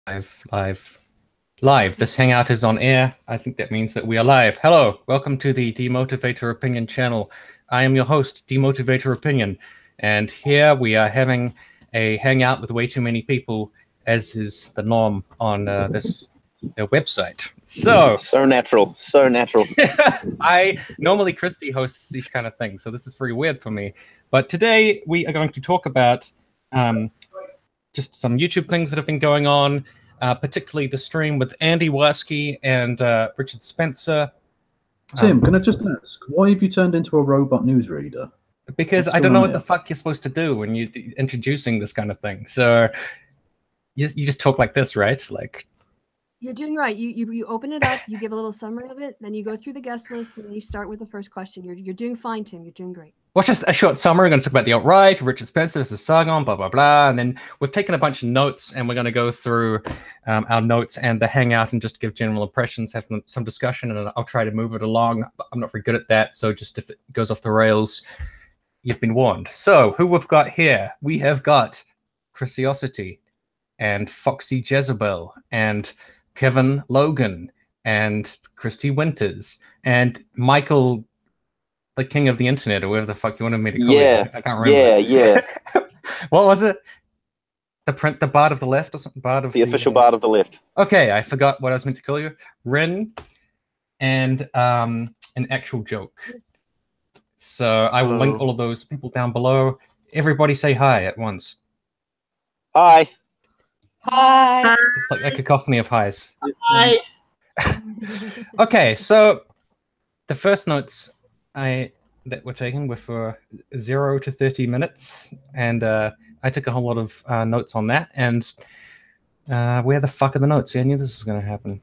Live. This hangout is on air. I think that means that we are live. Hello, welcome to the Demotivator Opinion channel. I am your host, Demotivator Opinion, and here we are having a hangout with way too many people, as is the norm on this website. So natural. Normally Christy hosts these kind of things, so this is very weird for me. But today we are going to talk about just some YouTube things that have been going on, particularly the stream with Andy Warski and Richard Spencer. Tim, can I just ask, why have you turned into a robot newsreader? Because I don't know what the fuck you're supposed to do when you're introducing this kind of thing. So you just talk like this, right? Like, you're doing right. You open it up, you give a little summary of it, then you go through the guest list, and then you start with the first question. You're doing fine, Tim. You're doing great. Well, just a short summary. We're going to talk about the alt-right, Richard Spencer versus Sargon, blah, blah, blah. And then we've taken a bunch of notes, and we're going to go through our notes and the hangout and just give general impressions, have some discussion, and I'll try to move it along. I'm not very good at that, so just if it goes off the rails, you've been warned. So who we've got here? We have got Chrisiosity and Foxy Jezebel and Kevin Logan and Christy Winters and Michael, the king of the internet, or whatever the fuck you wanted me to call it. I can't remember. Yeah. What was it? The bard of the left or something? The official bard of the left. Okay, I forgot what I was meant to call you. Rin and an actual joke. So I will link all of those people down below. Everybody say hi at once. Hi. Hi. Just like a cacophony of highs. Hi. Okay, so the first notes that we're taking were for 0 to 30 minutes, and I took a whole lot of notes on that. And where the fuck are the notes? I knew this was going to happen.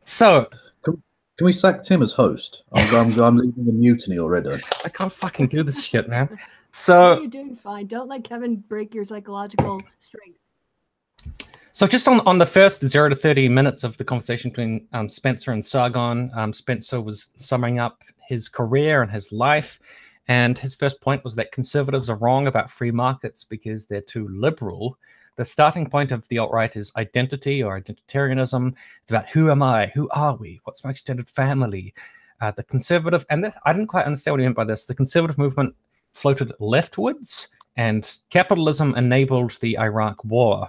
So, can we sack Tim as host? I'm leaving a mutiny already. I can't fucking do this shit, man. So you're doing fine. Don't let Kevin break your psychological strength. So just on the first 0 to 30 minutes of the conversation between Spencer and Sargon, Spencer was summing up his career and his life, and his first point was that conservatives are wrong about free markets because they're too liberal. The starting point of the alt-right is identity or identitarianism. It's about who am I? Who are we? What's my extended family? The conservative, and this, I didn't quite understand what he meant by this. The conservative movement floated leftwards, and capitalism enabled the Iraq War,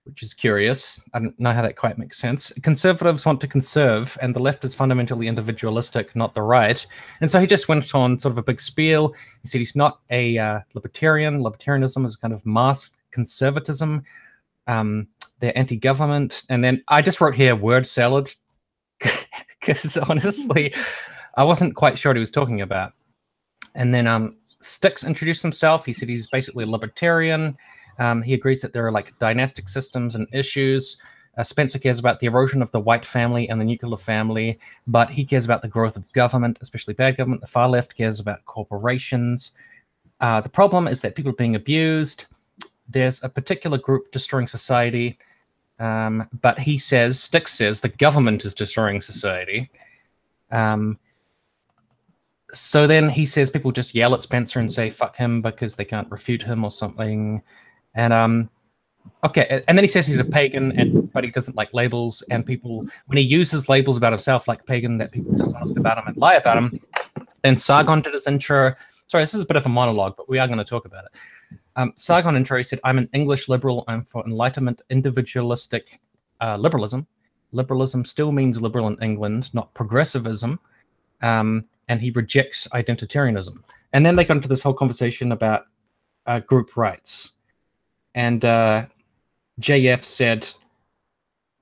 which is curious. I don't know how that quite makes sense. Conservatives want to conserve, and the left is fundamentally individualistic, not the right. And so he just went on sort of a big spiel. He said he's not a libertarian. Libertarianism is kind of masked conservatism. They're anti-government. And then I just wrote here word salad, because honestly, I wasn't quite sure what he was talking about. And then Sticks introduced himself. He said he's basically a libertarian. He agrees that there are like dynastic systems and issues. Spencer cares about the erosion of the white family and the nuclear family, but he cares about the growth of government, especially bad government. The far left cares about corporations. The problem is that people are being abused. There's a particular group destroying society, but he says, Sticks says, the government is destroying society. So then he says people just yell at Spencer and say fuck him because they can't refute him or something. And okay, and then he says he's a pagan, but he doesn't like labels, and people, when he uses labels about himself like pagan, that people are dishonest about him and lie about him. Then Sargon did his intro. Sorry, this is a bit of a monologue, but we are going to talk about it. Sargon intro, he said, I'm an English liberal. I'm for enlightenment, individualistic liberalism. Liberalism still means liberal in England, not progressivism. And he rejects identitarianism. And then they got into this whole conversation about group rights. And JF said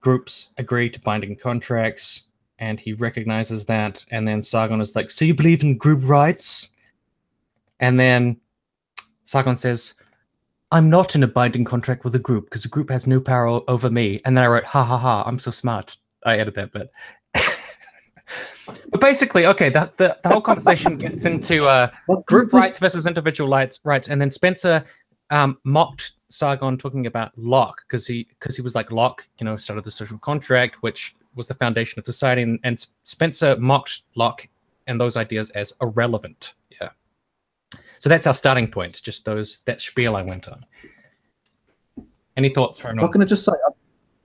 groups agree to binding contracts, and he recognizes that. And then Sargon is like, so you believe in group rights? And then Sargon says, I'm not in a binding contract with a group because the group has no power over me. And then I wrote, ha ha ha, I'm so smart. I added that bit. But basically, okay, the whole conversation gets into group rights versus individual rights, and then Spencer mocked Sargon talking about Locke because he was like, Locke, started the social contract, which was the foundation of society, and Spencer mocked Locke and those ideas as irrelevant. Yeah. So that's our starting point, just that spiel I went on. Any thoughts for How can I just say,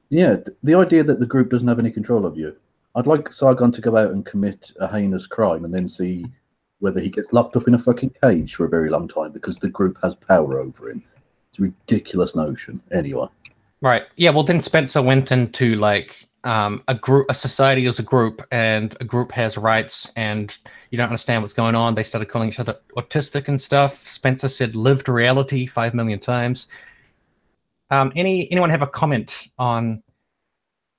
yeah, the idea that the group doesn't have any control of you. I'd like Sargon to go out and commit a heinous crime and then see whether he gets locked up in a fucking cage for a very long time because the group has power over him. It's a ridiculous notion. Anyway. Right. Yeah. Well, then Spencer went into like a society as a group, and a group has rights, and you don't understand what's going on. They started calling each other autistic and stuff. Spencer said lived reality 5 million times. Anyone have a comment on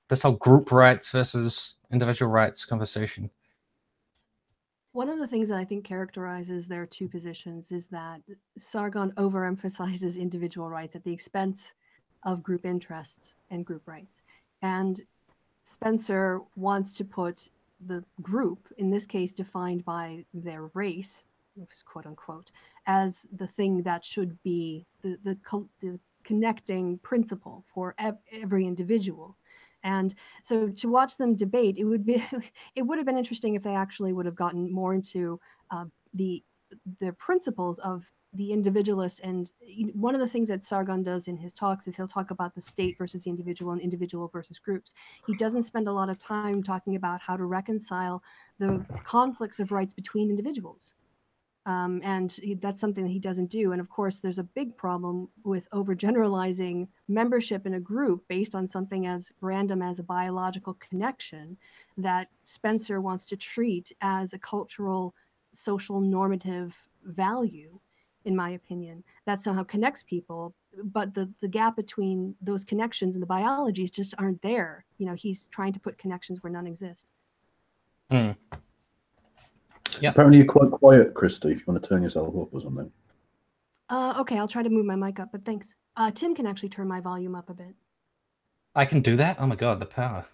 this whole group rights versus individual rights conversation? One of the things that I think characterizes their two positions is that Sargon overemphasizes individual rights at the expense of group interests and group rights. And Spencer wants to put the group, in this case defined by their race, quote unquote, as the thing that should be the connecting principle for every individual. And so to watch them debate, it would have been interesting if they actually would have gotten more into the principles of the individualist. And one of the things that Sargon does in his talks is he'll talk about the state versus the individual and individual versus groups. He doesn't spend a lot of time talking about how to reconcile the conflicts of rights between individuals. And that's something that he doesn't do. And of course, there's a big problem with overgeneralizing membership in a group based on something as random as a biological connection that Spencer wants to treat as a cultural, social, normative value, in my opinion, that somehow connects people. But the gap between those connections and the biologies just aren't there. He's trying to put connections where none exist. Mm. Yeah. Apparently you're quite quiet, Christy, if you want to turn yourself up or something. Okay, I'll try to move my mic up, but thanks. Tim can actually turn my volume up a bit. I can do that? Oh my god, the power.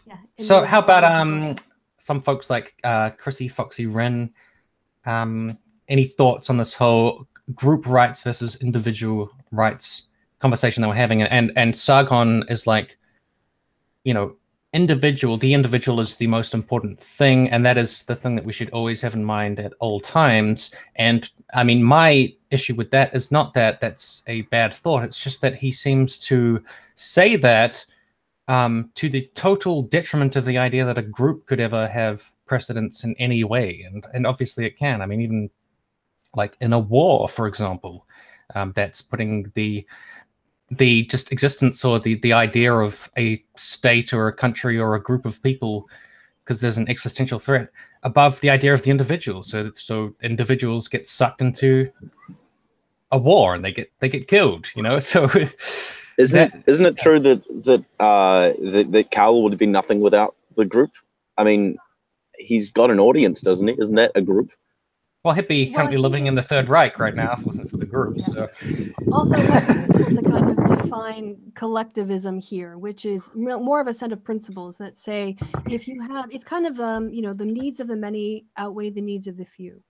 Yeah. So how about some folks like Chrissy Foxy Wren? Any thoughts on this whole group rights versus individual rights conversation that we're having? And Sargon is like, the individual is the most important thing, and that is the thing that we should always have in mind at all times. And I mean, my issue with that is not that that's a bad thought, it's just that he seems to say that to the total detriment of the idea that a group could ever have precedence in any way. And obviously it can. I mean, even like in a war, for example, that's putting the just existence or the idea of a state or a country or a group of people, because there's an existential threat, above the idea of the individual. So individuals get sucked into a war and they get killed, so isn't it true that Carl would have been nothing without the group? I mean, he's got an audience, doesn't he? Isn't that a group? Well, he'd be currently living in the Third Reich right now if it wasn't for the group. Yeah. So. Also, to kind of define collectivism here, which is more of a set of principles that say, if you have, it's kind of, the needs of the many outweigh the needs of the few.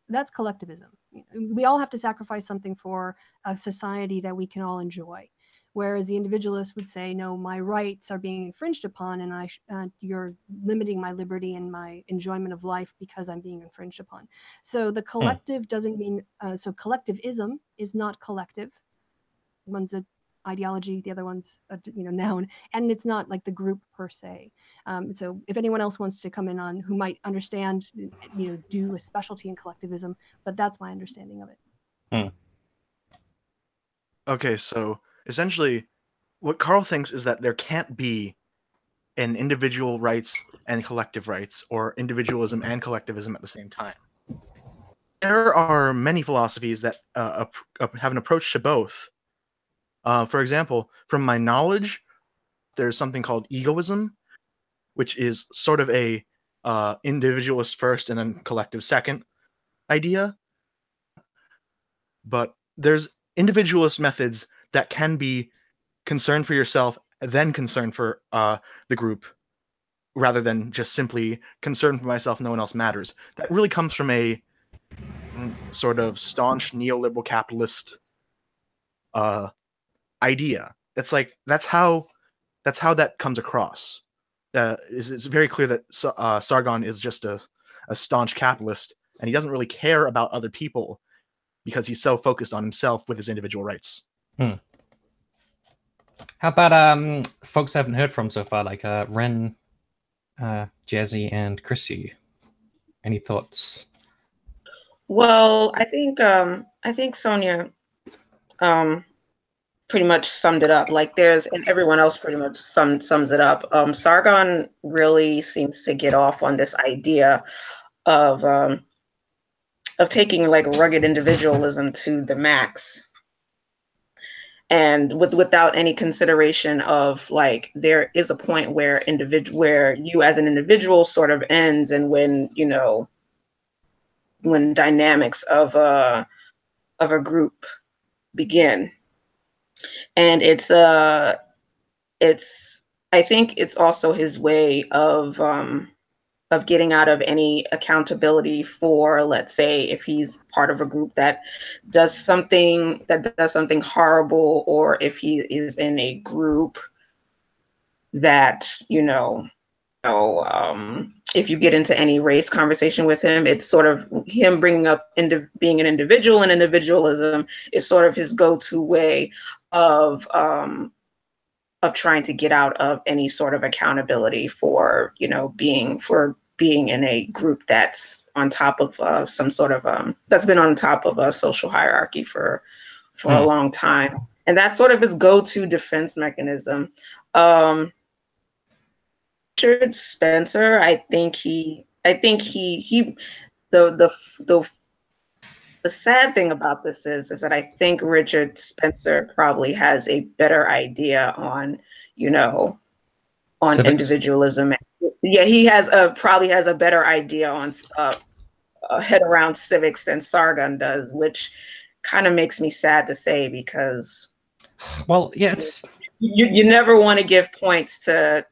That's collectivism. We all have to sacrifice something for a society that we can all enjoy. Whereas the individualist would say, no, my rights are being infringed upon, and you're limiting my liberty and my enjoyment of life because I'm being infringed upon. So the collective doesn't mean, so collectivism is not collective. One's an ideology, the other one's a noun, and it's not like the group per se. So if anyone else wants to come in on who might understand, do a specialty in collectivism, but that's my understanding of it. Okay, so essentially, what Carl thinks is that there can't be an individual rights and collective rights, or individualism and collectivism at the same time. There are many philosophies that have an approach to both. For example, from my knowledge, there's something called egoism, which is sort of a individualist first and then collective second idea. But there's individualist methods that can be concern for yourself, then concern for the group, rather than just simply concern for myself, no one else matters. That really comes from a sort of staunch neoliberal capitalist idea. That's how that comes across. It's very clear that Sargon is just a staunch capitalist, and he doesn't really care about other people because he's so focused on himself with his individual rights. How about folks I haven't heard from so far, like Ren, Jazzy, and Chrissy? Any thoughts? Well, I think Sonia pretty much summed it up. Like and everyone else pretty much sums it up. Sargon really seems to get off on this idea of taking like rugged individualism to the max, and without any consideration of like there is a point where you as an individual sort of ends, and when when dynamics of a group begin. And I think it's also his way of getting out of any accountability for, let's say, if he's part of a group that does something horrible, or if he is in a group that, if you get into any race conversation with him, it's sort of him bringing up being an individual, and individualism is sort of his go-to way of trying to get out of any sort of accountability for being in a group that's on top of some sort of that's been on top of a social hierarchy for a long time, and that's sort of his go-to defense mechanism. Richard Spencer, the sad thing about this is that I think Richard Spencer probably has a better idea on Civics? individualism. Yeah, he probably has a better idea on head around civics than Sargon does, which kind of makes me sad to say, because well, yeah, it's you never want to give points to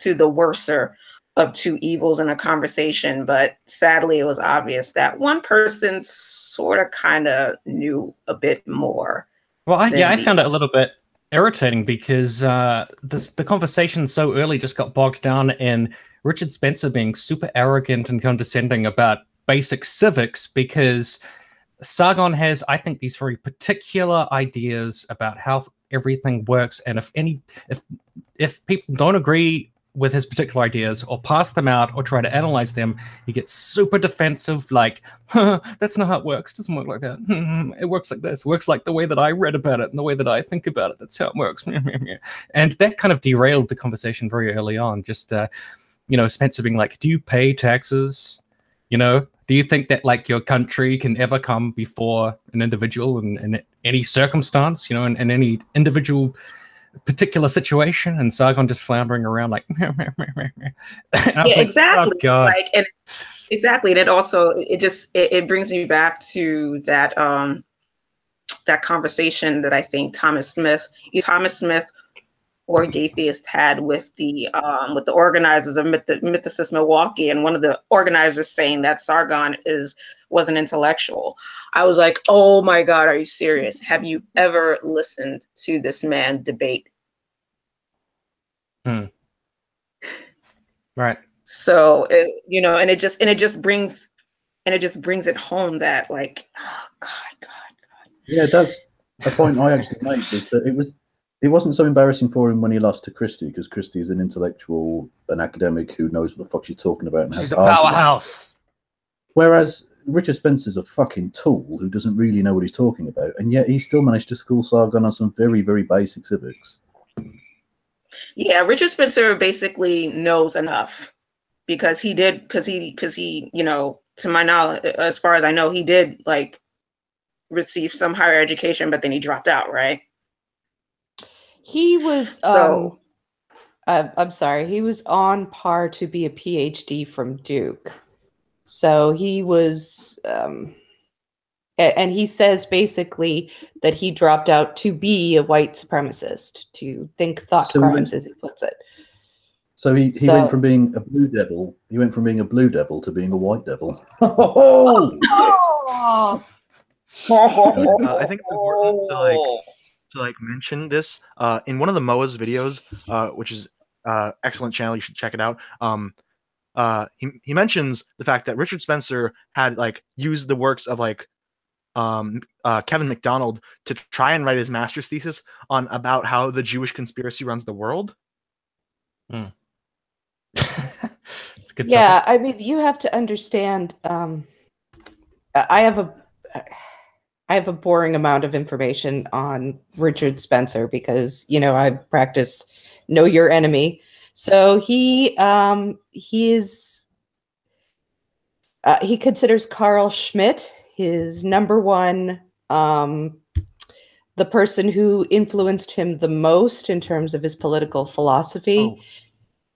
the worser of two evils in a conversation, but sadly it was obvious that one person sort of kind of knew a bit more. Well, I found it a little bit irritating, because the conversation so early just got bogged down in Richard Spencer being super arrogant and condescending about basic civics, because Sargon has, I think, these very particular ideas about how everything works, and if people don't agree with his particular ideas, or pass them out, or try to analyze them, he gets super defensive, like, that's not how it works, it doesn't work like that, it works like this, it works like the way that I read about it and the way that I think about it, that's how it works. And that kind of derailed the conversation very early on. Just Spencer being like, do you pay taxes? Do you think that like your country can ever come before an individual in any circumstance, in any individual particular situation? And Sargon just floundering around like yeah, exactly. Oh, God. Exactly. And it also it brings me back to that that conversation that I think Thomas Smith or Gatheist had with the organizers of Mythicist Milwaukee, and one of the organizers saying that Sargon was an intellectual. I was like, oh my God, are you serious? Have you ever listened to this man debate? Right. So and it just brings it home that, like, oh God. Yeah, that's a point I actually made, was that it wasn't so embarrassing for him when he lost to Christie, because Christie is an intellectual, an academic who knows what the fuck she's talking about. And she's a powerhouse. Whereas Richard Spencer's a fucking tool who doesn't really know what he's talking about, and yet he still managed to school Sargon on some very, very basic civics. Yeah, Richard Spencer basically knows enough, because he, to my knowledge, as far as I know, he did like receive some higher education, but then he dropped out, right? He was I'm sorry, he was on par to be a PhD from Duke. So he was and he says basically that he dropped out to be a white supremacist, to think thought crimes, as he puts it. So he went from being a blue devil, to being a white devil. I think it's important to mention this in one of the Moa's videos, which is excellent channel. You should check it out. He mentions the fact that Richard Spencer had used the works of Kevin McDonald to try and write his master's thesis on about how the Jewish conspiracy runs the world. Yeah, I mean, you have to understand. I have a boring amount of information on Richard Spencer because, you know, I practice know your enemy. So he considers Carl Schmitt his number one, the person who influenced him the most in terms of his political philosophy. Oh.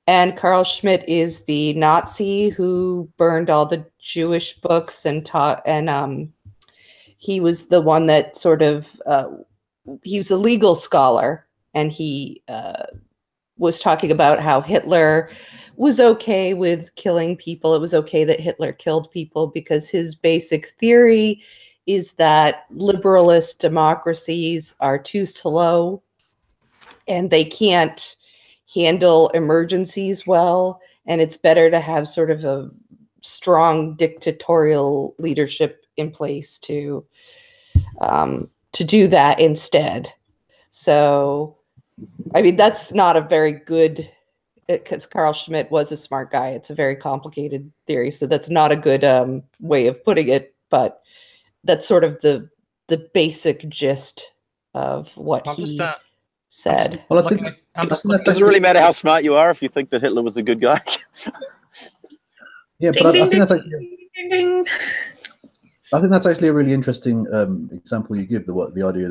And Carl Schmitt is the Nazi who burned all the Jewish books and taught, and he was the one that sort of, he was a legal scholar, and he was talking about how Hitler was okay with killing people. It was okay that Hitler killed people because his basic theory is that liberalist democracies are too slow and they can't handle emergencies well, and it's better to have sort of a strong dictatorial leadership in place to do that instead. So, I mean, that's not a very good, because Carl Schmitt was a smart guy. It's a very complicated theory, so that's not a good way of putting it, but that's sort of the basic gist of what he said. Well, I think does it really matter how smart you are if you think that Hitler was a good guy? Yeah, but I think that's actually a really interesting example you give. The idea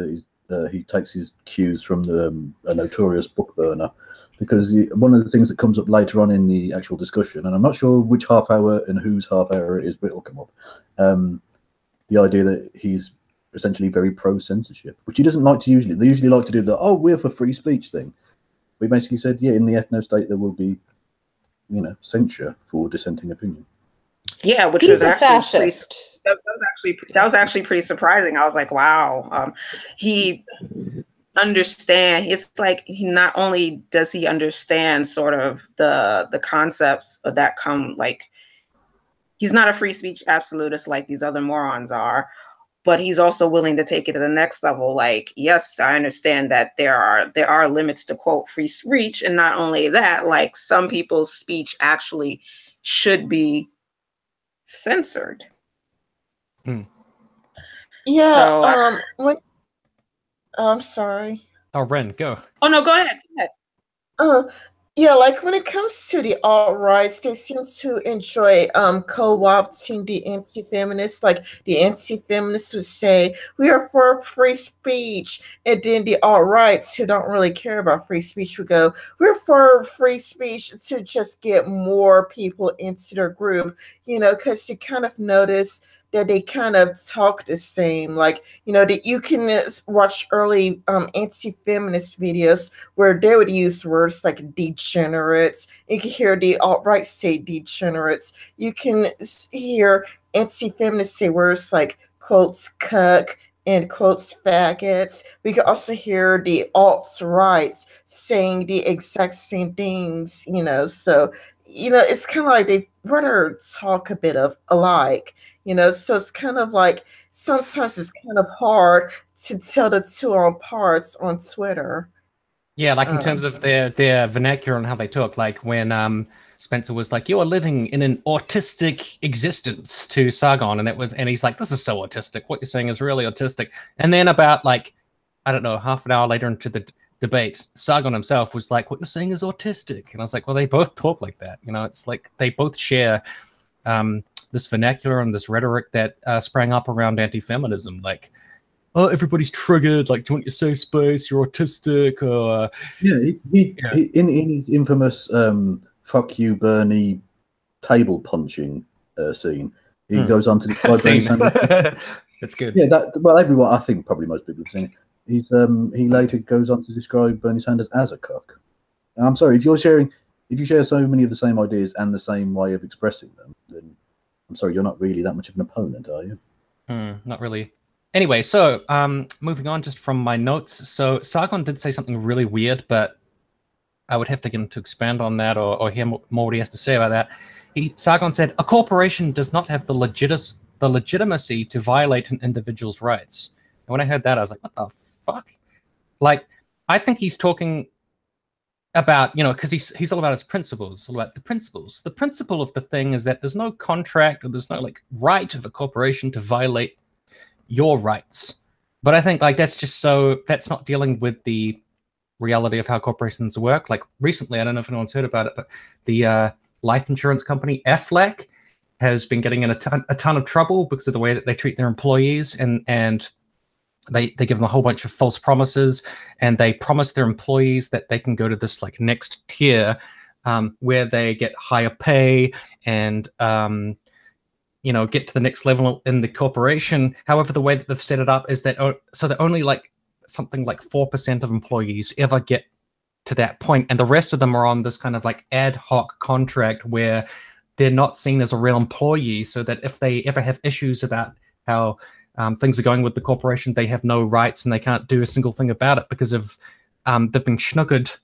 that he takes his cues from a notorious book burner, because one of the things that comes up later on in the actual discussion, and I'm not sure which half hour and whose half hour it is, but it'll come up. The idea that he's essentially very pro-censorship, which he doesn't like to usually. They usually like to do the, oh, we're for free speech thing. We basically said, yeah, in the ethno-state there will be, you know, censure for dissenting opinion. Yeah, which was actually that was actually pretty surprising. I was like, wow, he understand. It's like he not only does he understand sort of the concepts that come, like, he's not a free speech absolutist like these other morons are, but he's also willing to take it to the next level. Like, yes, I understand that there are limits to, quote, free speech. And not only that, like, some people's speech actually should be censored. Yeah. So, I'm sorry. Oh, Ren, go. Oh, no, go ahead. Yeah, like when it comes to the alt-rights, they seem to enjoy co-opting the anti-feminists. Like the anti-feminists would say, we are for free speech. And then the alt-rights, who don't really care about free speech, would go, we're for free speech to just get more people into their group. You know, because you kind of notice that they kind of talk the same. Like, you know, that you can watch early anti-feminist videos where they would use words like degenerates. You can hear the alt-right say degenerates. You can hear anti-feminists say words like, quotes, cuck, and quotes, faggots. We can also hear the alt-rights saying the exact same things, you know. So, you know, it's kind of like they rather talk a bit of alike. You know, so it's kind of like sometimes it's kind of hard to tell the two on parts on Twitter. Yeah, like in terms of their vernacular and how they talk, like when Spencer was like, "You are living in an autistic existence" to Sargon, and he's like, "This is so autistic. What you're saying is really autistic." And then about, like, I don't know, half an hour later into the debate, Sargon himself was like, "What you're saying is autistic," and I was like, "Well, they both talk like that. You know, it's like they both share this vernacular and this rhetoric that sprang up around anti-feminism, like, oh, everybody's triggered, like, do you want your safe space, you're autistic, or in his infamous fuck you Bernie table punching scene, he goes on to describe Bernie Sanders. That's good. Yeah, everyone, I think probably most people have seen it. He later goes on to describe Bernie Sanders as a cuck. And I'm sorry, if you share so many of the same ideas and the same way of expressing them, then I'm sorry, you're not really that much of an opponent, are you? Not really. Anyway, so moving on just from my notes. So Sargon did say something really weird, but I would have to get him to expand on that or hear more what he has to say about that. Sargon said, a corporation does not have the the legitimacy to violate an individual's rights. And when I heard that, I was like, what the fuck? Like, I think he's talking about, you know, because he's all about his principles, all about the principles. The principle of the thing is that there's no contract or there's no like right of a corporation to violate your rights. But I think like that's not dealing with the reality of how corporations work. Like recently, I don't know if anyone's heard about it, but the life insurance company FLAC has been getting in a ton of trouble because of the way that they treat their employees, and they give them a whole bunch of false promises, and they promise their employees that they can go to this like next tier where they get higher pay and you know, get to the next level in the corporation. However, the way that they've set it up is that so that only like something like 4% of employees ever get to that point, and the rest of them are on this kind of like ad hoc contract where they're not seen as a real employee, so that if they ever have issues about how things are going with the corporation, they have no rights and they can't do a single thing about it because of they've been snookered.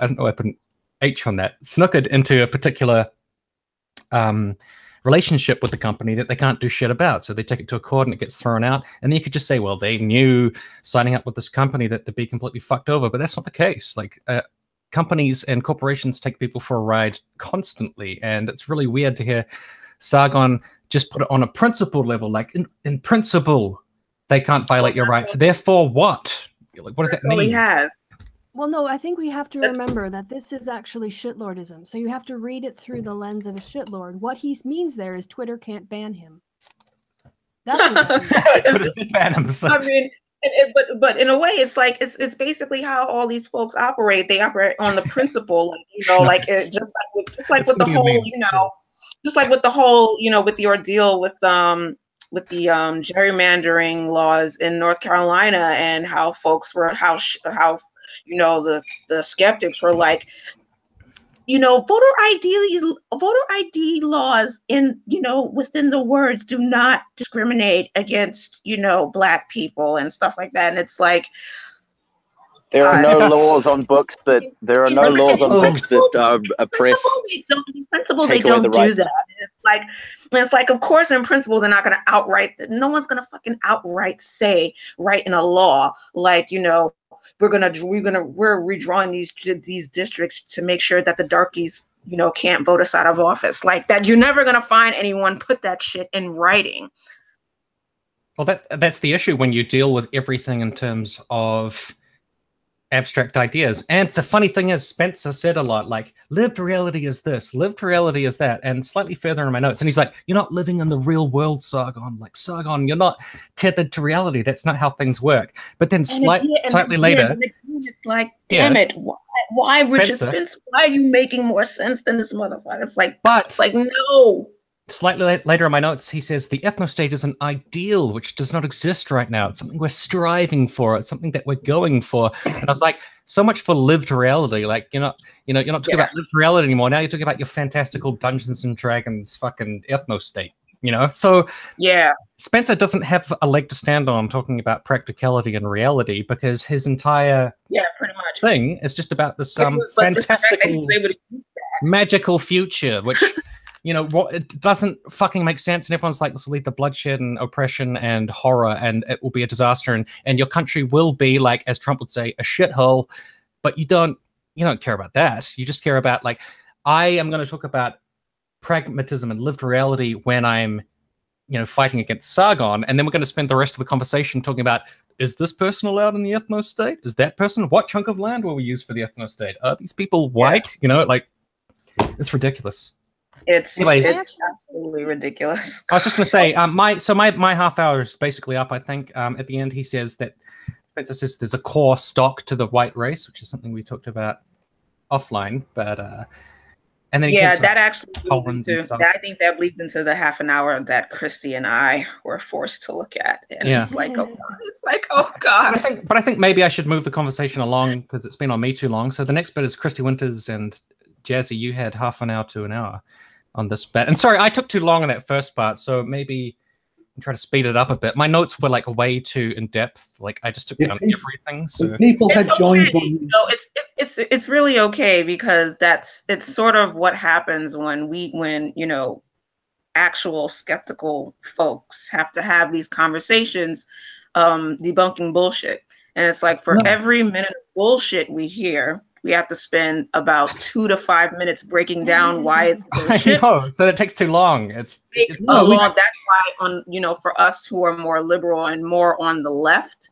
I don't know, I put an H on that. Snookered into a particular relationship with the company that they can't do shit about. So they take it to a court and it gets thrown out. And then you could just say, well, they knew signing up with this company that they'd be completely fucked over. But that's not the case. Like companies and corporations take people for a ride constantly. And it's really weird to hear Sargon just put it on a principle level. Like in principle, they can't violate your rights. Therefore, what? Like, what does that mean? All he has. Well, no, I think we have to remember that this is actually shitlordism. So you have to read it through the lens of a shitlord. What he means there is Twitter can't ban him. That's what that means. Twitter did ban him. So. I mean, but in a way, it's like it's basically how all these folks operate. They operate on the principle, like, you know, like just like with the whole, you know, just like with the whole, you know, with the ordeal with the gerrymandering laws in North Carolina, and how folks were how you know, the skeptics were like, you know, voter ID laws in, you know, within the words do not discriminate against, you know, Black people and stuff like that. And it's like, there are no laws on books that oppress. In principle, they don't do that. It's like, of course, in principle, they're not going to outright. No one's going to fucking outright say right in a law, like, you know, we're redrawing these districts to make sure that the darkies, you know, can't vote us out of office. Like that, you're never gonna find anyone put that shit in writing. Well, that's the issue when you deal with everything in terms of abstract ideas. And the funny thing is, Spencer said a lot, like, lived reality is this, lived reality is that, and slightly further in my notes. And he's like, you're not living in the real world, Sargon. Like, Sargon, you're not tethered to reality. That's not how things work. But then slightly later, it's like, damn it, why Richard Spencer? Why are you making more sense than this motherfucker? It's like, no. Slightly later in my notes, he says the ethno-state is an ideal which does not exist right now. It's something we're striving for. It's something that we're going for. And I was like, so much for lived reality. Like, you're not talking about lived reality anymore. Now you're talking about your fantastical Dungeons and Dragons fucking ethno-state. You know, so yeah, Spencer doesn't have a leg to stand on talking about practicality and reality, because his entire pretty much thing is just about this fantastical, magical future, which. You know, it doesn't fucking make sense, and everyone's like, this will lead to bloodshed and oppression and horror, and it will be a disaster, and your country will be, like, as Trump would say, a shithole. But you don't care about that. You just care about, like, I am going to talk about pragmatism and lived reality when I'm, you know, fighting against Sargon, and then we're going to spend the rest of the conversation talking about, is this person allowed in the ethno-state? Is that person? What chunk of land will we use for the ethno-state? Are these people white? You know, like, it's ridiculous. It's absolutely ridiculous. I was just going to say, my half hour is basically up, I think. At the end, he says that Spencer says there's a core stock to the white race, which is something we talked about offline. But and then that actually bleeds into, I think that bleeds into the half an hour that Christy and I were forced to look at, and it's like, oh god. But I think maybe I should move the conversation along because it's been on me too long. So the next bit is Christy Winters and Jazzy. You had half an hour to an hour on this bit, and sorry, I took too long on that first part, so maybe I'm trying to speed it up a bit. My notes were like way too in depth. Like I just took down everything. So people had joined. It's really okay, because it's sort of what happens when actual skeptical folks have to have these conversations debunking bullshit. And it's like for every minute of bullshit we hear, we have to spend about 2 to 5 minutes breaking down why it's bullshit. I know, so it takes too long. It's so long. That's why for us who are more liberal and more on the left,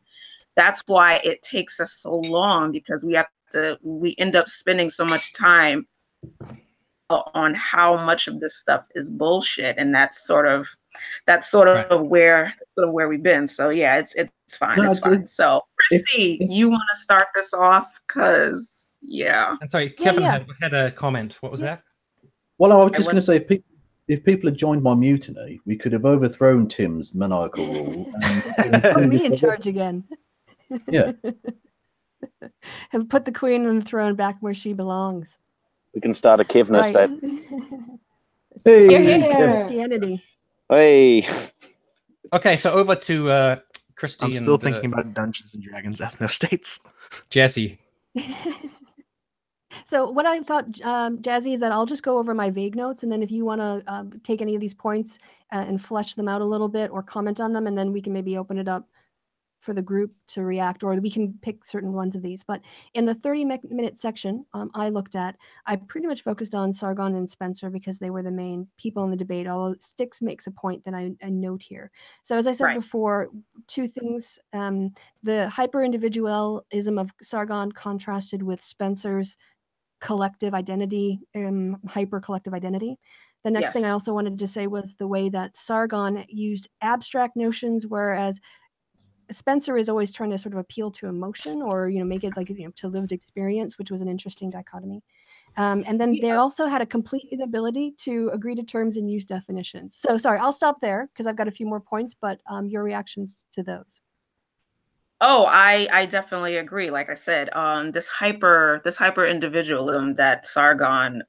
that's why it takes us so long, because we end up spending so much time on how much of this stuff is bullshit, and that's sort of where we've been. So yeah, it's fine. No, it's fine. So Christy, you want to start this off? Because I'm sorry, Kevin had a comment. What was that? Well, I was just going to say, if people had joined my mutiny, we could have overthrown Tim's maniacal rule and put me in charge again. Yeah. And put the queen on the throne back where she belongs. We can start a ethno-state. Hey, Christianity. Hey. Okay, so over to Christy. I'm still thinking about Dungeons and Dragons ethno-states. Jesse. So what I thought, Jazzy, is that I'll just go over my vague notes, and then if you want to take any of these points and flesh them out a little bit or comment on them, and then we can maybe open it up for the group to react, or we can pick certain ones of these. But in the 30-minute section I pretty much focused on Sargon and Spencer because they were the main people in the debate, although Styx makes a point that I note here. So as I said before, two things, the hyper-individualism of Sargon contrasted with Spencer's collective identity, hyper-collective identity. The next thing I also wanted to say was the way that Sargon used abstract notions, whereas Spencer is always trying to sort of appeal to emotion or, make it like, to lived experience, which was an interesting dichotomy. And then they also had a complete inability to agree to terms and use definitions. So sorry, I'll stop there because I've got a few more points, but your reactions to those. Oh, I definitely agree. Like I said, this hyper individualism that Sargon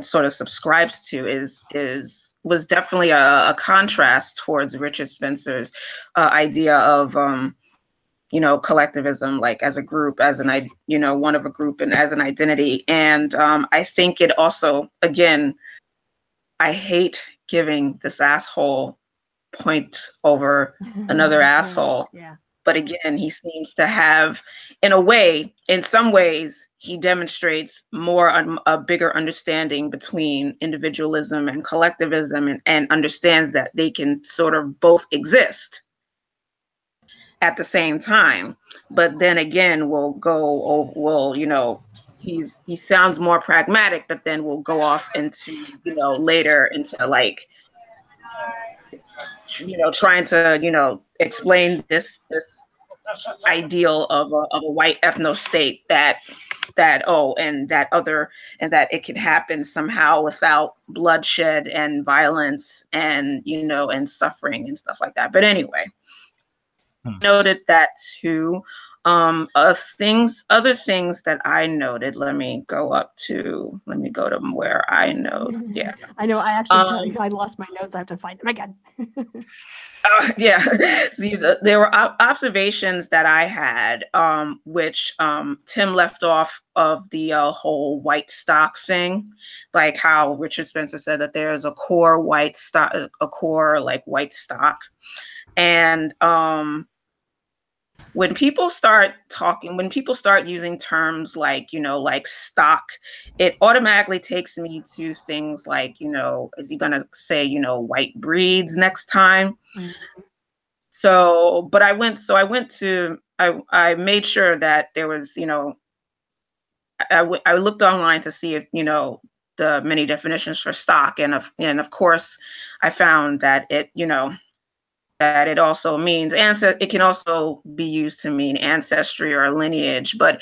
sort of subscribes to was definitely a contrast towards Richard Spencer's idea of collectivism, like as a group, as an one of a group and as an identity. And I think it also, again, I hate giving this asshole point over another asshole. Yeah. But again, he seems to have, in some ways, he demonstrates a bigger understanding between individualism and collectivism, and understands that they can sort of both exist at the same time. But then again, he sounds more pragmatic, but then we'll go off into, later into like, trying to, explain this ideal of a white ethno-state that it could happen somehow without bloodshed and violence and and suffering and stuff like that. But anyway, noted that too. Other things that I noted. Let me go to where I know. Yeah, I know. I actually I lost my notes. I have to find them again. See, there were observations that I had, which Tim left off of the whole white stock thing, like how Richard Spencer said that there's a core white stock, white stock, and when people start using terms like, like stock, it automatically takes me to things like, is he going to say, white breeds next time? Mm-hmm. So, but I made sure that there was, I looked online to see if, the many definitions for stock. And of course I found that it, that it also means it can also be used to mean ancestry or lineage, but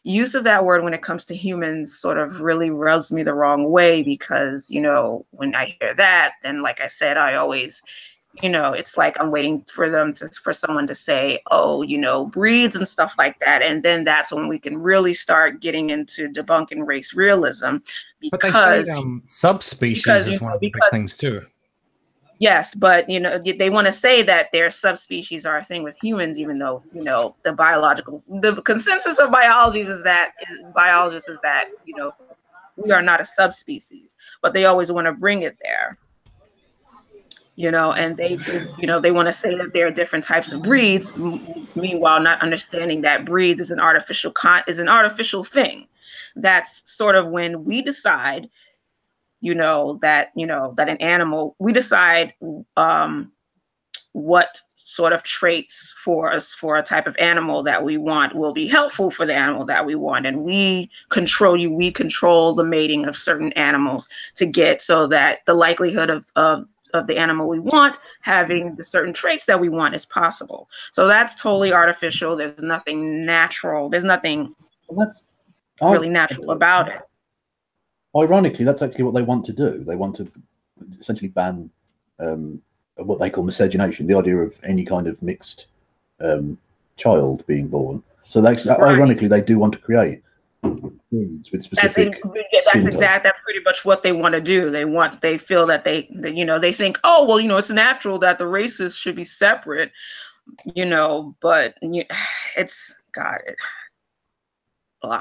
use of that word when it comes to humans sort of really rubs me the wrong way, because, when I hear that, then like I said, I always, it's like I'm waiting for someone to say, oh, breeds and stuff like that. And then that's when we can really start getting into debunking race realism. But they say subspecies is one of the big things too. Yes, but they want to say that their subspecies are a thing with humans, even though the consensus of biologists is that we are not a subspecies, but they always want to bring it there. You know, and they want to say that there are different types of breeds, meanwhile not understanding that breeds is an artificial thing. That's sort of when we decide, that an animal, we decide what sort of traits for a type of animal that we want will be helpful for the animal that we want, and we control the mating of certain animals to get so that the likelihood of the animal we want having the certain traits that we want is possible. So that's totally artificial. There's nothing natural. There's nothing really natural about it. Ironically, that's actually what they want to do. They want to essentially ban what they call miscegenation, the idea of any kind of mixed child being born. So ironically, they do want to create breeds with specific. That's pretty much what they want to do. They feel that they think, oh well, it's natural that the races should be separate, but it's blah.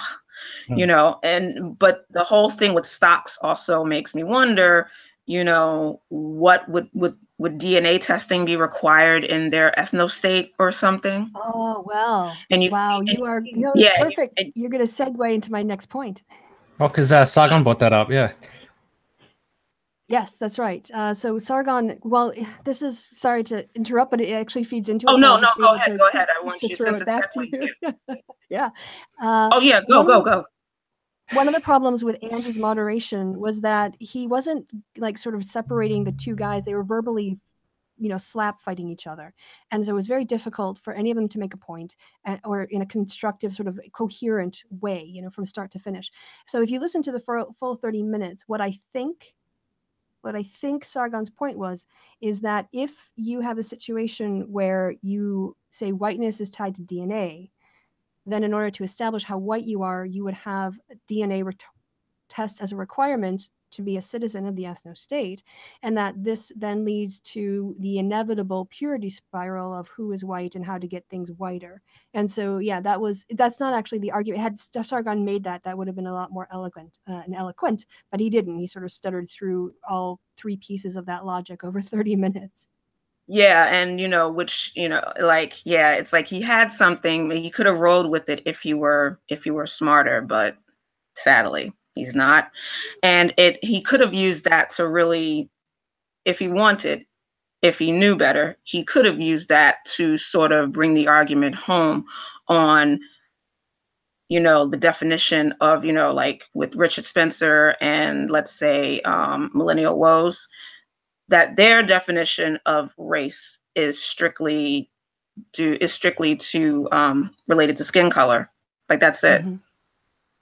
But the whole thing with stocks also makes me wonder, what would DNA testing be required in their ethno-state or something? Oh, well. And it's perfect. You're going to segue into my next point. Oh, because Sargon brought that up, yeah. Yes, that's right. So Sargon, well, this is, sorry to interrupt, but it actually feeds into it. Oh, so no, go ahead. I want you to throw it back to you. Yeah. Go. One of the problems with Andy's moderation was that he wasn't like sort of separating the two guys. They were verbally, slap fighting each other. And so it was very difficult for any of them to make a point or in a constructive sort of coherent way, from start to finish. So if you listen to the full 30 minutes, what I think Sargon's point is that if you have a situation where you say whiteness is tied to DNA, then in order to establish how white you are, you would have a DNA test as a requirement to be a citizen of the ethno-state, and that this then leads to the inevitable purity spiral of who is white and how to get things whiter. And so, yeah, that's not actually the argument. Had Sargon made that would have been a lot more eloquent, but he didn't. He sort of stuttered through all three pieces of that logic over 30 minutes. Yeah, and it's like he had something. He could have rolled with it if he were smarter, but sadly he's not. And he could have used that to really, if he wanted, if he knew better, he could have used that to sort of bring the argument home on, the definition of, like with Richard Spencer and let's say Millennial Woes, that their definition of race is strictly related to skin color. Like that's it. Mm-hmm.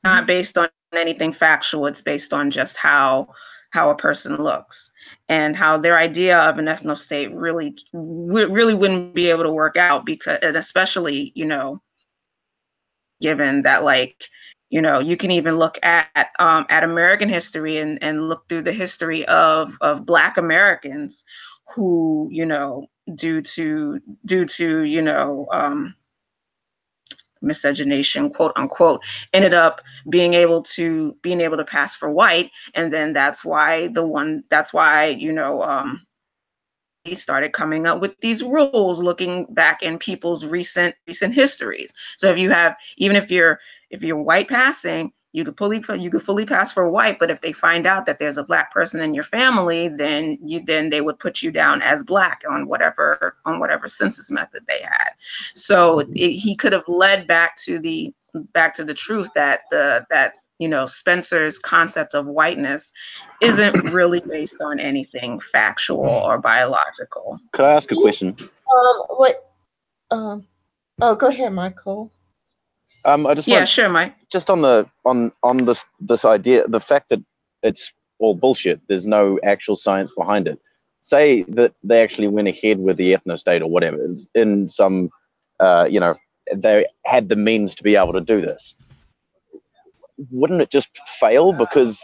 Not based on anything factual. It's based on just how a person looks, and how their idea of an ethno-state really wouldn't be able to work out, because, and especially, given that, you can even look at American history and look through the history of Black Americans who, due to miscegenation, quote unquote, ended up being able to pass for white. And then that's why he started coming up with these rules, looking back in people's recent histories. So if you're white passing, you could fully pass for white, but if they find out that there's a Black person in your family, then they would put you down as Black on whatever census method they had. So he could have led back to the truth that Spencer's concept of whiteness isn't really based on anything factual or biological. Could I ask a question? Go ahead, Michael. I just sure, Mike. Just on this idea, the fact that it's all bullshit. There's no actual science behind it. Say that they actually went ahead with the ethno-state or whatever in some, they had the means to be able to do this. Wouldn't it just fail because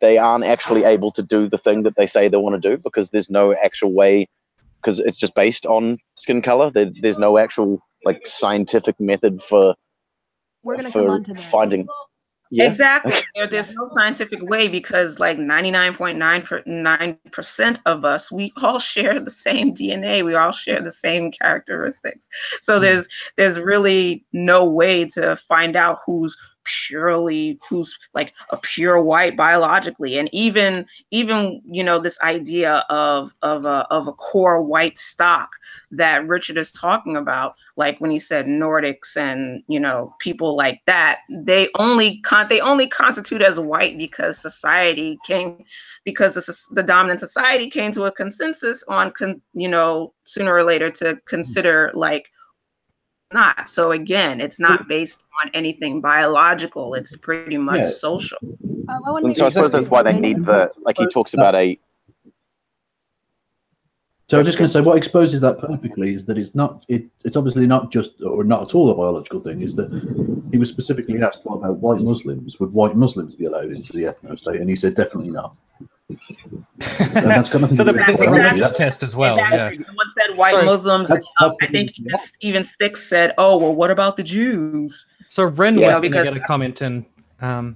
they aren't actually able to do the thing that they say they want to do, because there's no actual way, because it's just based on skin color? There's no actual scientific method for We're going to come on to that. Finding. Yeah. Exactly. There's no scientific way, because like 99.99% of us, we all share the same DNA. We all share the same characteristics. So there's really no way to find out who's like a pure white biologically. And even this idea of a core white stock that Richard is talking about, like when he said Nordics and people like that, they only constitute as white because the dominant society came to a consensus on sooner or later to consider like not. So again, it's not based on anything biological. It's pretty much social. And so I suppose that's why they need like he talks about a. So I was just going to say, what exposes that perfectly is that it's obviously not just, or not at all, a biological thing. Is that he was specifically asked, what about white Muslims? Would white Muslims be allowed into the ethno-state? And he said, definitely not. And that's got nothing so to do with the religious test as well. Yeah. Someone said white Muslims. I think even Sticks said, "Oh, well, what about the Jews?" So Ren was going to get a comment in. I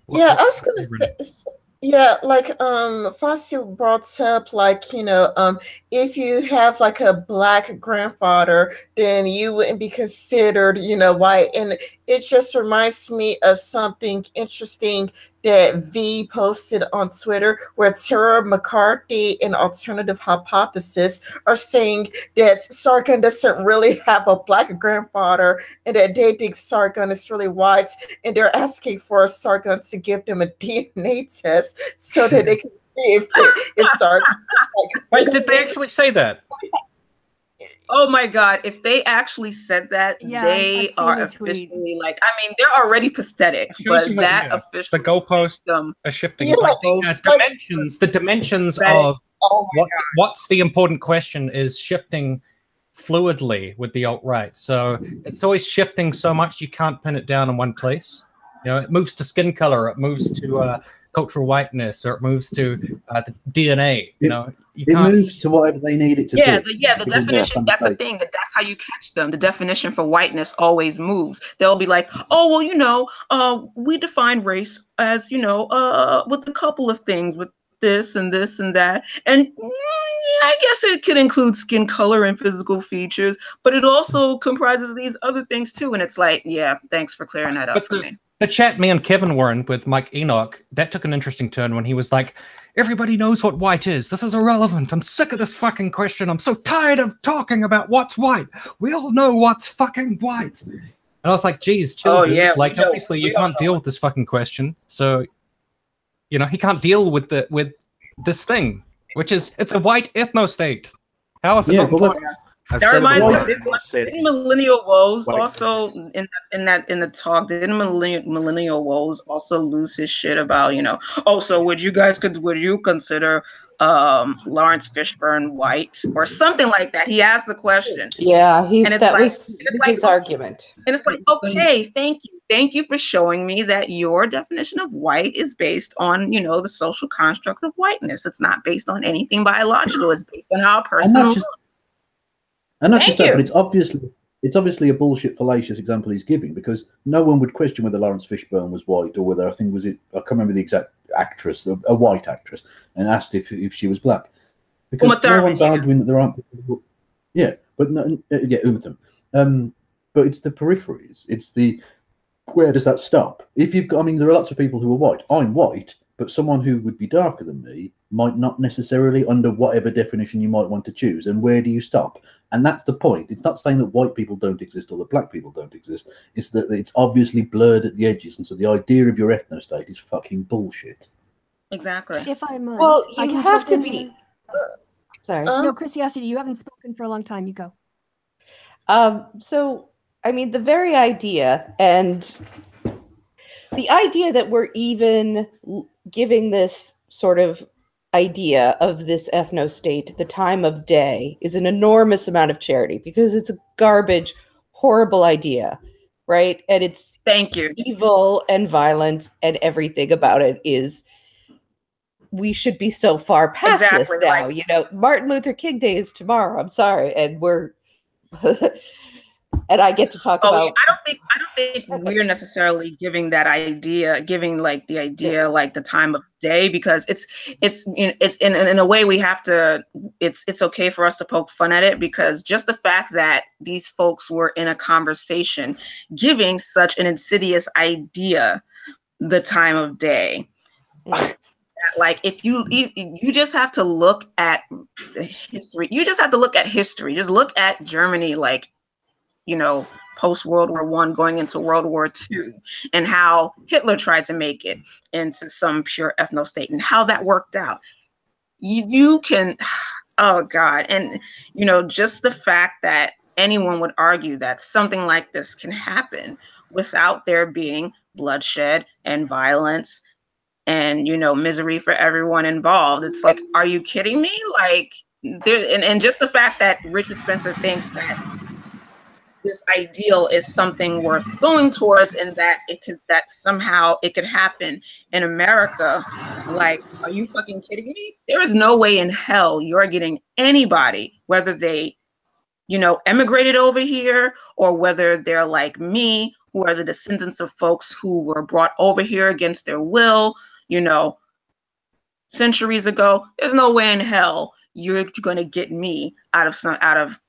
was going to say. Yeah, like Fossil brought up, like, if you have like a black grandfather, then you wouldn't be considered, white. And it just reminds me of something interesting that V posted on Twitter, where Tara McCarthy and Alternative Hypothesis are saying that Sargon doesn't really have a black grandfather and that they think Sargon is really white, and they're asking for Sargon to give them a DNA test so that they can see if Sargon. Wait, did they actually say that? Oh my God, if they actually said that, they are officially like, I mean, they're already pathetic, but that officially. The goalposts are shifting. The dimensions of what's the important question is shifting fluidly with the alt-right. So it's always shifting so much you can't pin it down in one place. It moves to skin color, it moves to cultural whiteness, or it moves to the DNA. It moves to whatever they need it to be. The definition, that's the thing, that's how you catch them. The definition for whiteness always moves. They'll be like, oh, well, we define race as, with a couple of things, with this and this and that. And I guess it could include skin color and physical features, but it also comprises these other things too. And it's like, yeah, thanks for clearing that up for me. The chat me and Kevin were in with Mike Enoch, that took an interesting turn when he was like, everybody knows what white is. This is irrelevant. I'm sick of this fucking question. I'm so tired of talking about what's white. We all know what's fucking white. And I was like, geez, chill, dude. Yeah, like, obviously you can't deal with this fucking question. So, he can't deal with this thing, which is, it's a white ethno-state. How is it not white? That reminds me, didn't Millennial Woes also in the talk? Didn't Millennial Woes also lose his shit about so would you consider Lawrence Fishburne white or something like that? He asked the question. Yeah, that was his argument. And it's like, okay, thank you for showing me that your definition of white is based on the social construct of whiteness. It's not based on anything biological. It's based on how a person looks. And not just that, but it's obviously a bullshit fallacious example he's giving, because no one would question whether Lawrence Fishburne was white or whether I can't remember the exact actress, a white actress, and asked if she was black. Because no one's arguing that there aren't people Uma Thurman. But it's the peripheries. It's the where does that stop? If you've got, there are lots of people who are white. I'm white, but someone who would be darker than me might not necessarily, under whatever definition you might want to choose. And where do you stop? And that's the point. It's not saying that white people don't exist or that black people don't exist. It's that it's obviously blurred at the edges. And so the idea of your ethno-state is fucking bullshit. Exactly. If I might. Well, you have to be... Sorry. No, Christiasity, you haven't spoken for a long time. You go. So, the very idea, and the idea that we're even giving this sort of idea of this ethno-state the time of day is an enormous amount of charity, because it's a garbage, horrible idea, right? And it's evil and violent, and everything about it is, we should be so far past this now. Martin Luther King Day is tomorrow. I'm sorry, and we're and I get to talk about. Yeah, I don't think we're necessarily giving that idea, like the idea, like the time of day, because it's in a way we have to. It's okay for us to poke fun at it, because just the fact that these folks were in a conversation giving such an insidious idea, the time of day. Like, if you just have to look at history, just look at Germany, like, you know, post World War I going into World War II, and how Hitler tried to make it into some pure ethno-state, and how that worked out. You can, oh God. And, you know, just the fact that anyone would argue that something like this can happen without there being bloodshed and violence and, you know, misery for everyone involved. It's like, are you kidding me? Like, there, and just the fact that Richard Spencer thinks that this ideal is something worth going towards, and that somehow it could happen in America. Like, are you fucking kidding me? There is no way in hell you're getting anybody, whether they, you know, emigrated over here, or whether they're like me, who are the descendants of folks who were brought over here against their will, you know, centuries ago. There's no way in hell you're going to get me out of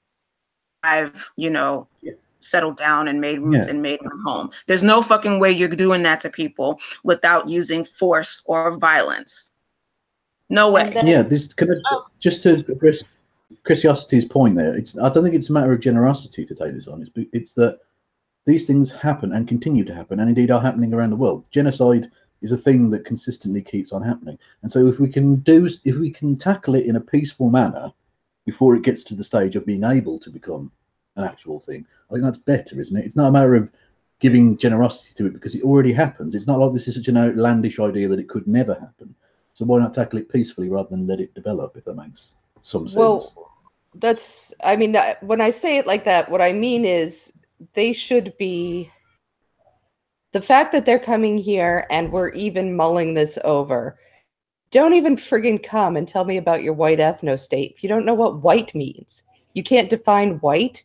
I've, you know, settled down and made roots and made my home. There's no fucking way you're doing that to people without using force or violence. No way. Yeah, just to address Christiosity's point there, I don't think it's a matter of generosity to take this on. It's that these things happen and continue to happen, and indeed are happening around the world. Genocide is a thing that consistently keeps on happening, and so if we can tackle it in a peaceful manner before it gets to the stage of being able to become an actual thing, I think that's better, isn't it? It's not a matter of giving generosity to it, because it already happens. It's not like this is such an outlandish idea that it could never happen. So why not tackle it peacefully rather than let it develop, if that makes some sense? Well, I mean, when I say it like that, what I mean is they should be, the fact that they're coming here and we're even mulling this over, don't even friggin' come and tell me about your white ethno-state if you don't know what white means. You can't define white.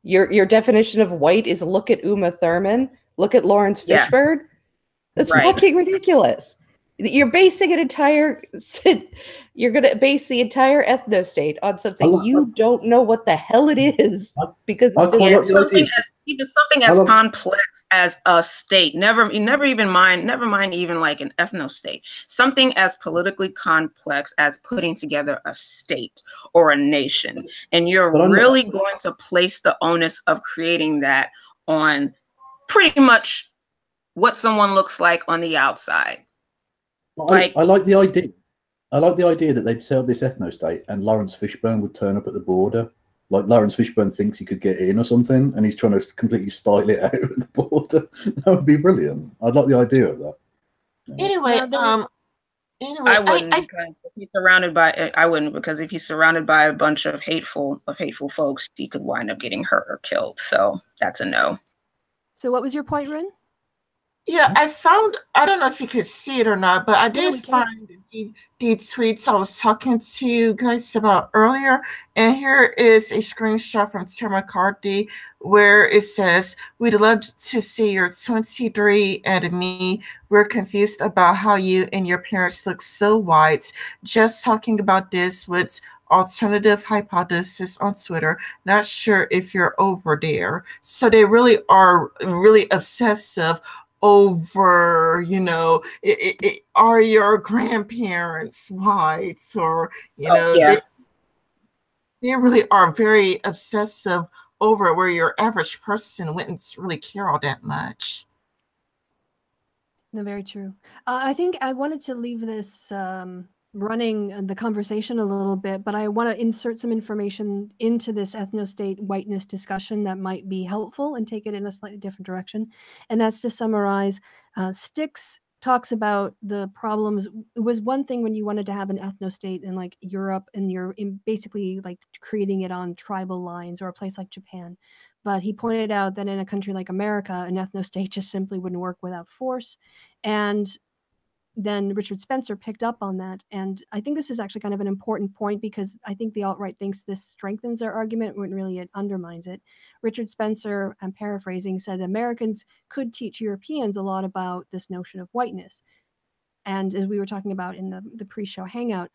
Your definition of white is look at Uma Thurman, look at Lawrence Fishburne. That's fucking ridiculous. You're basing you're going to base the entire ethno-state on something you don't know what the hell it is, because it's something as complex as a state. Never mind even like an ethno-state. Something as politically complex as putting together a state or a nation, and you're really going to place the onus of creating that on pretty much what someone looks like on the outside. I like the idea. I like the idea that they'd sell this ethno-state and Lawrence Fishburne would turn up at the border. Like Lawrence Fishburne thinks he could get in or something, and he's trying to completely style it out at the border. That would be brilliant. I'd like the idea of that. Anyway, I wouldn't, because if he's surrounded by if he's surrounded by a bunch of hateful folks, he could wind up getting hurt or killed. So that's a no. So what was your point, Rin? Yeah, I don't know if you could see it or not, but I did find the tweets I was talking to you guys about earlier. And here is a screenshot from Tim McCarthy where it says, "We'd love to see your 23 and me. We're confused about how you and your parents look so white. Just talking about this with alternative hypothesis on Twitter. Not sure if you're over there." So they really are really obsessive over, you know, are your grandparents white, or, you know, they really are very obsessive over it, where your average person wouldn't really care all that much. No, very true. I think I wanted to leave this running the conversation a little bit, but I want to insert some information into this ethno-state whiteness discussion that might be helpful and take it in a slightly different direction. And that's to summarize, Styx talks about the problems. It was one thing when you wanted to have an ethno-state in like Europe, and you're basically like creating it on tribal lines, or a place like Japan. But he pointed out that in a country like America, an ethno-state just simply wouldn't work without force. And then Richard Spencer picked up on that. And I think this is actually kind of an important point, because I think the alt-right thinks this strengthens their argument when really it undermines it. Richard Spencer, I'm paraphrasing, said Americans could teach Europeans a lot about this notion of whiteness. And as we were talking about in the pre-show hangout,